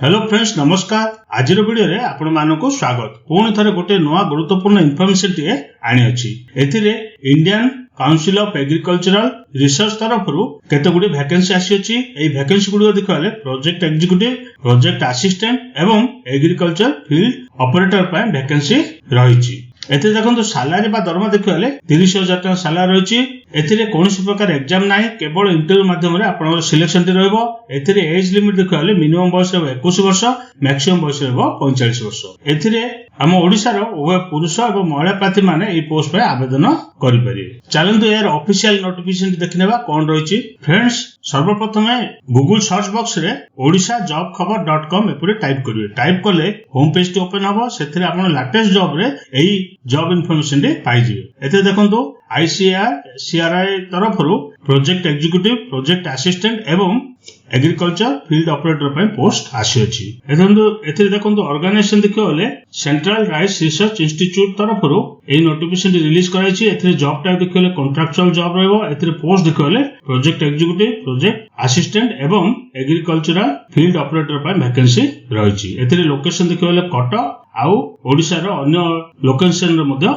Hello friends नमस्कार। आज video रे आपण मानको स्वागत। पुणी थरे गोटे नुआ गुरुत्वपूर्ण इनफॉरमेशन टे आनी अछि। एथिरे Indian Council of Agricultural Research तरफरु केते गुडी वैकेंसी आसी अछि। एई वैकेंसी गुडी देखले प्रोजेक्ट एग्जीक्यूटिव, प्रोजेक्ट असिस्टेंट एवं एग्रीकल्चर फील्ड ऑपरेटर पर वैकेंसी रहिछि। एते देखंतु सैलरी बा दरमा देखले 30,000 टका सैलरी रहिछि। एथिरे कोनोसी प्रकार एग्जाम नाही, केवल इंटरव्यू माध्यम रे आपनर सिलेक्शन टे रहइबो। एथिरे एज लिमिट देखले मिनिमम बयस 21 वर्ष, मैक्सिमम बयस 45 वर्ष। एथिरे हम ओडिसा रो उभय पुरुष एवं महिला प्रार्थी माने ए पोस्ट पे आवेदन करि परिबे। चलंतु यार ऑफिशियल नोटिफिकेशन देखनेबा कोन रहिछि। फ्रेंड्स सर्वप्रथम गूगल सर्च बॉक्स रे odisajobkhabar.com एपरे टाइप करिवे। टाइप करले होम पेज टी ओपन हबो। सेथिरे आपण लेटेस्ट जॉब रे एई जॉब इन्फॉर्मेशन टे पाइ जिवे। एते देखंतु ICAR तरफरु प्रोजेक्ट एग्जीक्यूटिव, प्रोजेक्ट असिस्टेंट एवं एग्रीकल्चर फील्ड ऑपरेटर पर पोस्ट आसी अछि। एते देखंतु ऑर्गेनाइजेशन देखले सेंट्रल राइस रिसर्च इंस्टीट्यूट तरफरु ए नोटिफिकेशन रिलीज कराई छि। एते जॉब टाइप देखले कॉन्ट्रैक्चुअल जॉब रहबो। एते पोस्ट देखले प्रोजेक्ट एग्जीक्यूटिव, प्रोजेक्ट असिस्टेंट एवं एग्रीकल्चरल फील्ड ऑपरेटर पर वैकेंसी रहि छि। एते लोकेशन देखले कटक आउ ओडिसा रो अन्य लोकेशन रे मध्ये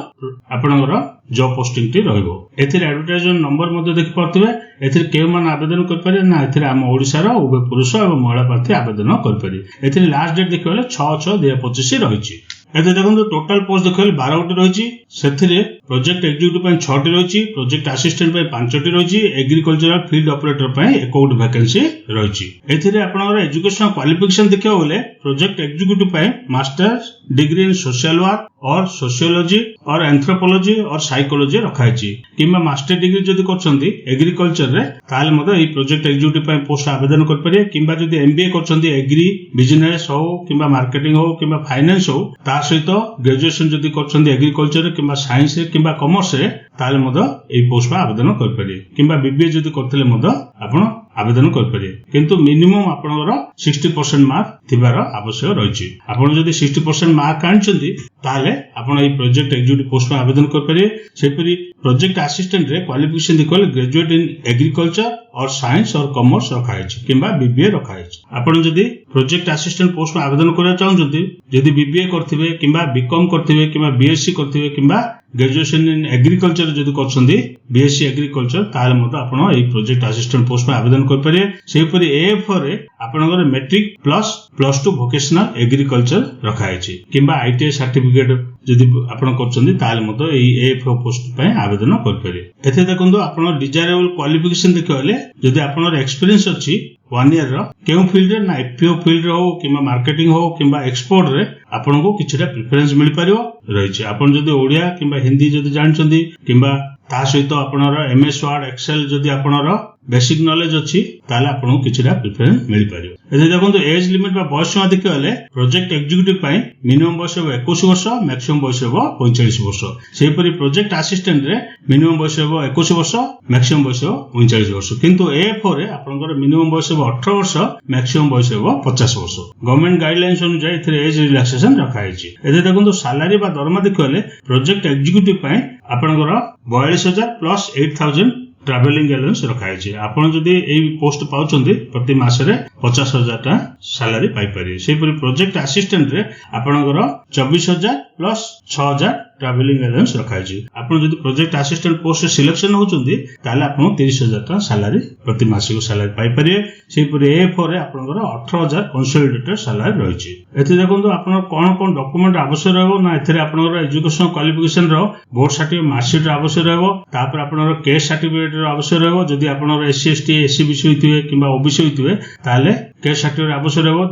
आपनकर जॉब पोस्टिंग टी रहइबो। एथिरे एडवर्टाइजमेंट नंबर मध्ये देखि परथिबे। एथिरे केउ मान आवेदन कर पारे ना, एथिरे हम ओडिसा रो उभय पुरुष एवं महिला प्रार्थी आवेदन कर पारे। एथिरे लास्ट डेट देखले 6/6/2025 रहि छि। एते देखंतु टोटल पोस्ट देखले 12 गोटी रहि छि। सेथिरे प्रोजेक्ट एग्जीक्यूटिव पय 6 टी रहि छि, प्रोजेक्ट असिस्टेंट पय 5 टी रहि छि, एग्रीकल्चरल फील्ड ऑपरेटर पय 1 गोटी वैकेंसी रहि छि। एथिरे आपनकर एजुकेशन क्वालिफिकेशन देखियो बोले प्रोजेक्ट एग्जीक्यूटिव पय masters degree in social work और सोशियोलॉजी और एंथ्रोपोलॉजी और साइकोलॉजी रखाई छि। किबा मास्टर डिग्री जदि करछंती एग्रीकल्चर रे ताले मते ए प्रोजेक्ट एग्जीक्यूटिव पय पोस्ट आवेदन कर परिए। किबा जदि एमबीए करछंती एग्री बिजनेस हो किबा मार्केटिंग हो किबा फाइनेंस हो, ता सहित ग्रेजुएशन जदि करछंती एग्रीकल्चर रे किबा साइंस रे किबा कॉमर्स रे, ताले मते ए पोस्ट पर आवेदन कर परिए। किबा बीबीए जदि करथले मते आपण आवेदन कर परिए। किंतु मिनिमम आपनकर 60% मार्क थिबार आवश्यक रहिछि। आपण जदि 60% मार्क आनछंती ताले आपण ए प्रोजेक्ट एग्जीक्यूटिव पोस्ट में आवेदन कर परिए। सेपरि प्रोजेक्ट असिस्टेंट रे क्वालिफिकेशन देखले ग्रेजुएट इन एग्रीकल्चर और साइंस और कॉमर्स रखाइ छि किबा बीबीए रखाइ छि। आपण जदि प्रोजेक्ट असिस्टेंट पोस्ट में आवेदन करिया चाहउछंती, जदि बीबीए करथिबे किबा बीकॉम करथिबे किबा बीएससी करथिबे किबा ग्रेजुएशन इन एग्रीकल्चर जदि करछंती बीएससी एग्रीकल्चर, ताले मते आपण ए प्रोजेक्ट असिस्टेंट पोस्ट में आवेदन कर परिए। सेपरि एएफ रे आपनकर मैट्रिक प्लस 2 वोकेशनल एग्रीकल्चर रखाइ छि किबा आईटीआई सर्टिफिकेट जदि आपण करछंती, ताले मते ए एएफ पोस्ट पे आवेदन कर परिए। एथे देखंतु आपण डिजायरेबल क्वालिफिकेशन देखले जदि आपनर एक्सपीरियंस अछि 1 ईयर रो केउ फील्ड रे ना, एफपीओ फील्ड रे हो किबा मार्केटिंग हो किबा एक्सपोर्ट रे आपण को किछटा प्रेफरेंस मिल पारियो रहि छि। आपण जदि ओडिया किबा हिंदी जदि जानछंती किबा ता सहित आपनर एमएस वर्ड एक्सेल जदि आपनर बेसिक नॉलेज अछि, ताले आपण किछटा प्रेफरेंस मिल पारियो। एथे देखंतु एज लिमिट बा बयस सीमा देखले प्रोजेक्ट एग्जीक्यूटिव पय मिनिमम बयस 21 वर्ष, मैक्सिमम बयस 45 वर्ष। सेपरि प्रोजेक्ट असिस्टेंट रे मिनिमम बयस 21 वर्ष, मैक्सिमम बयस 39 वर्ष। किंतु एएफ रे आपनकर मिनिमम बयस 18 वर्ष, मैक्सिमम बयस 50 वर्ष। गवर्नमेंट गाइडलाइंस अनुसार एथिरे एज रिलैक्सेशन रखाइ छि। एथे देखंतु सैलरी बा दरमा देखले प्रोजेक्ट एग्जीक्यूटिव पय आपनकर 42,000 प्लस 8,000 ट्रैवलिंग अलाउंस रखाइ छि। आपण जदि एई पोस्ट पाउचंती प्रति मास रे 50,000 टा सैलरी पाइ पारि। सेपरि प्रोजेक्ट असिस्टेंट रे आपणकर 24,000 प्लस 6,000 ट्रैवलिंग अलाउंस रखाइ छि। आपण जदि प्रोजेक्ट असिस्टेंट पोस्ट सिलेक्शन होचंती ताले आपण 30,000 टा सैलरी प्रति मासिक सैलरी पाइ पारिए। सेपरि एएफ रे आपणकर 18,000 कंसोलिडेटेड सैलरी रहि छि। एथि देखंतु आपण कोन डॉक्यूमेंट आवश्यक रहबो ना, एथिरे आपणकर एजुकेशन क्वालिफिकेशन रो बोर्ड सर्टिफिकेट मार्कशीट आवश्यक रहबो। तापर आपणकर केस सर्टिफिकेट आवश्यक रहबो। जदि आपणकर एससी एसटी एससी बीसी होइतिबे किबा ओबीसी होइतिबे ताले केस सर्टिफिकेट आवश्यक रहबो।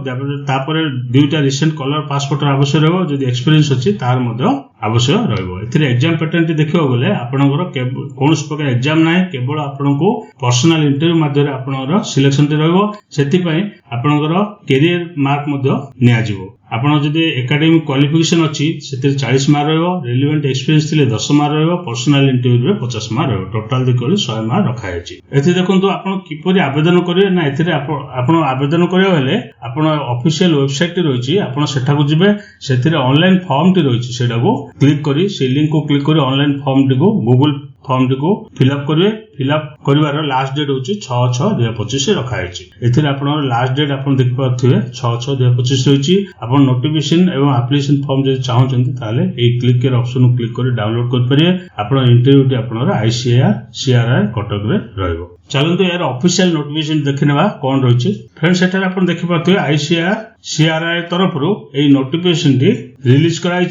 तापर दुईटा रिसेंट कलर पासपोर्ट आवश्यक रहबो। जदि एक्सपीरियंस अछि तार मध्ये आवश्यक रहबो। एथिरे एग्जाम पैटर्न देखियो गेले आपणकर कोनोस प्रकार एग्जाम नाही, केवल आपनको पर्सनल इंटरव्यू माध्यम आपणकर सिलेक्शन रहबो। सेति पय आपणकर कैरियर मार्क मध्ये निया जिवो। आपण जदि एकेडमिक क्वालिफिकेशन अछि सेते 40 मार्क रहबो, रिलेवेंट एक्सपीरियंस थिले 10 मार्क रहबो, पर्सनल इंटरव्यू रे 50 मार्क रहबो। टोटल देखले 100 मार्क रखाय अछि। एथि देखंतु आपण किपरि आवेदन करिवे ना, एथिरे आपण आवेदन करियो हेले आपण ऑफिशियल वेबसाइट रहि छि, आपण सेठा को जिवे। सेथिरे ऑनलाइन फॉर्म टी रहि छि, सेटा को क्लिक करी से लिंक को क्लिक करी ऑनलाइन फॉर्म टी को गूगल फॉर्म टी को फिलअप करेंगे। फिलअप कर लास्ट डेट हूँ 6/6/2025 रखा है। आप लास्ट डेट आप देखिए 6/6/2025 रही। आप नोटिफिकेशन एवं एप्लिकेशन फॉर्म जब चाहते क्लिक केयर ऑप्शन को क्लिक कर डाउनलोड करेंगे। आप इंटरव्यू आपनर ICAR CRI कटक रे रहिबो। चलते यार ऑफिशियल नोटिफिकेशन देखने कौन रही फ्रेंड्स। एठार आप देखिए ICAR CRI तरफ यही नोटिफिकेशन टी रिलीज कराई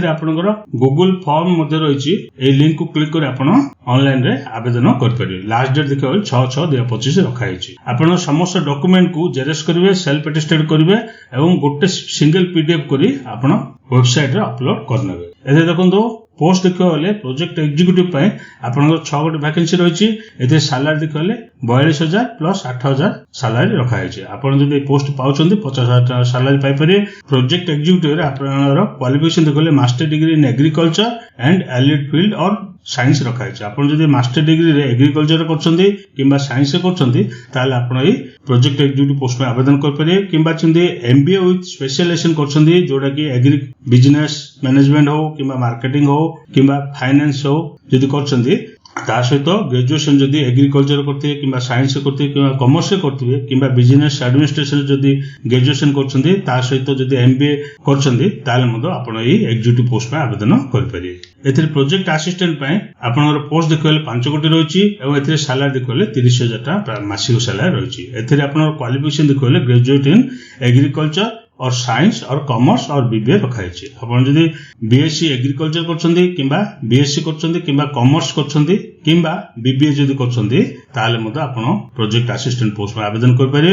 आपनकर गूगल फॉर्म रही। लिंक को क्लिक कर आप ऑनलाइन रे आवेदन करेंगे। लास्ट डेट देखिए 6/6/2025 रखाई। आप समस्त डॉक्यूमेंट को जेरेक्स करेंगे, सेल्फ अटेस्टेड करेंगे और गोटे सिंगल PDF करी आप वेबसाइट रे अपलोड करने। ए देखो पोस्ट देखिए गले प्रोजेक्ट एग्जीक्यूटिव आपंकर 6 गोटे वैकेंसी रही। सालारी देखिए 42,000 प्लस 8,000 सालारी रखाई। आपड़ जब पोस्ट पाँच 50,000 सालारी पाइपर। प्रोजेक्ट एग्जीक्यूटिव आपंकर क्वालिफिकेशन देखिए master degree in agriculture and allied field और साइंस रखाई। आपड़ जब मास्टर डिग्री रे एग्रीकल्चर कर साइंस कर प्रोजेक्ट एग्जीक्यूटिव पोस्ट में आवेदन करेंगे। कि MBA विथ स्पेशलाइजेशन कर जोटा कि एग्री बिजनेस मैनेजमेंट हो कि मार्केटिंग हो कि फाइनेंस हो जदि कर सहित ग्रेजुएशन जदि एग्रीकल्चर करते कि साइंस करते कि कॉमर्स करते कि बिजनेस एडमिनिस्ट्रेशन जदि ग्रेजुएशन कर सहित जदि MBA कर आप एग्जीक्यूटिव पोस्ट में आवेदन करेंगे। प्रोजेक्ट असिस्टेंट आपंकर पोस्ट देखिए 5 गोटी रही। सालारी देखिए 30,000 टका मासिक सालारी रही। आप क्वालिफिकेशन देखिए ग्रेजुएट इन एग्रीकल्चर और साइंस और कॉमर्स और BBA रखाई। आप BSc एग्रीकल्चर कर BSc कर कॉमर्स कर BBA जदि कर प्रोजेक्ट असिस्टेंट पोस्ट में आवेदन करेंगे।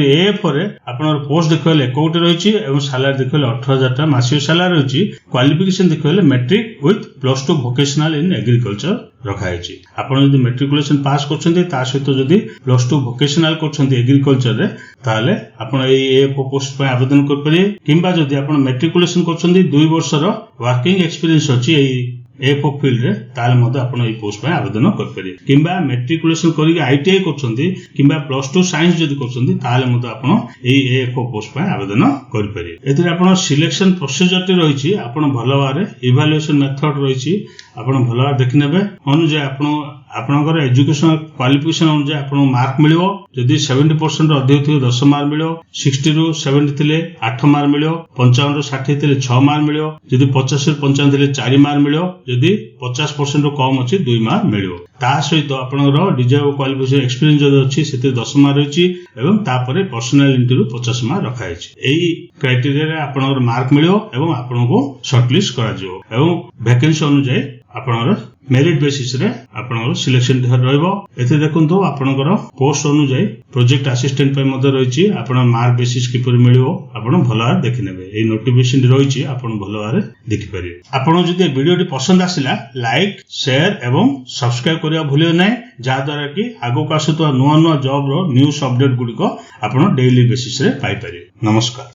AF आप पोस्ट देखिए 1 गोटी रही। सालारी देखिए 18,000 टका मासिक सालारी रही। क्वालिफिकेशन देखिए matric with +2 vocational in agriculture रखाई। आप मेट्रिकुलेशन पास कर सहित जदि +2 वोकेशनल कर एग्रीकल्चर रे ताले आपण AF पोस्ट में आवेदन करेंगे। किंबा जदि आप मेट्रिकुलेशन कर 2 वर्षर वर्किंग एक्सपीरियंस अच्छी AF फील्ड रे ताले आप पोस्ट में आवेदन करेंगे। किंबा मेट्रिकुलेशन करके ITI कर +2 साइंस जदि कर आप AF पोस्ट में आवेदन करेंगे। आप सिलेक्शन प्रोसीजर टी रही। आप भल भाव इवालुएशन मेथड रही। आप भल भाव देखने अनुसार आपनकर एजुकेशनल क्वालिफिकेशन अनुसार आपको मार्क मिलियो। जदि 70% अधिक थे 10 मार्क मिलियो। 60 ରୁ 70 थे 8 मार्क मिलियो। 55 ରୁ 60 थे 6 मार्क मिलियो। जदि 50 ରୁ 55 थे 4 मार्क मिलियो। जदि 50% ରୁ कम अच्छी 2 मार्क मिलियो। ता सहित आपनकर डिजायर्ड क्वालिफिकेशन एक्सपीरियंस जदि अच्छी से 10 मार्क रही। एवं तापर पर्सनल इंटरव्यू 50 मार्क रखाई। यही क्राइटेरिया आपनकर मार्क मिलियो एवं आपनको शॉर्टलिस्ट करा जिवो एवं वैकेंसी अनुसार आपनकर मेरिट बेसिस रे आपनकर सिलेक्शन रहइबो। एते देखंतो आपनकर पोस्ट अनुसार प्रोजेक्ट असिस्टेंट पे मदद रही। आपन मार्क बेसिस किपर मिलियो आपण भलो देखि नेबे। ए नोटिफिकेशन रही आपण भलो भाबे देखि परिबे। आपण जदि वीडियोटी पसंद आसिला लाइक शेयर एवं सब्सक्राइब करिया भूलियो नै, जा द्वारा कि आगो आसुवा नुआ नुआ जॉब रो न्यूज अपडेट गुडी को आपण डेली बेसिस रे पाई परिबे। नमस्कार।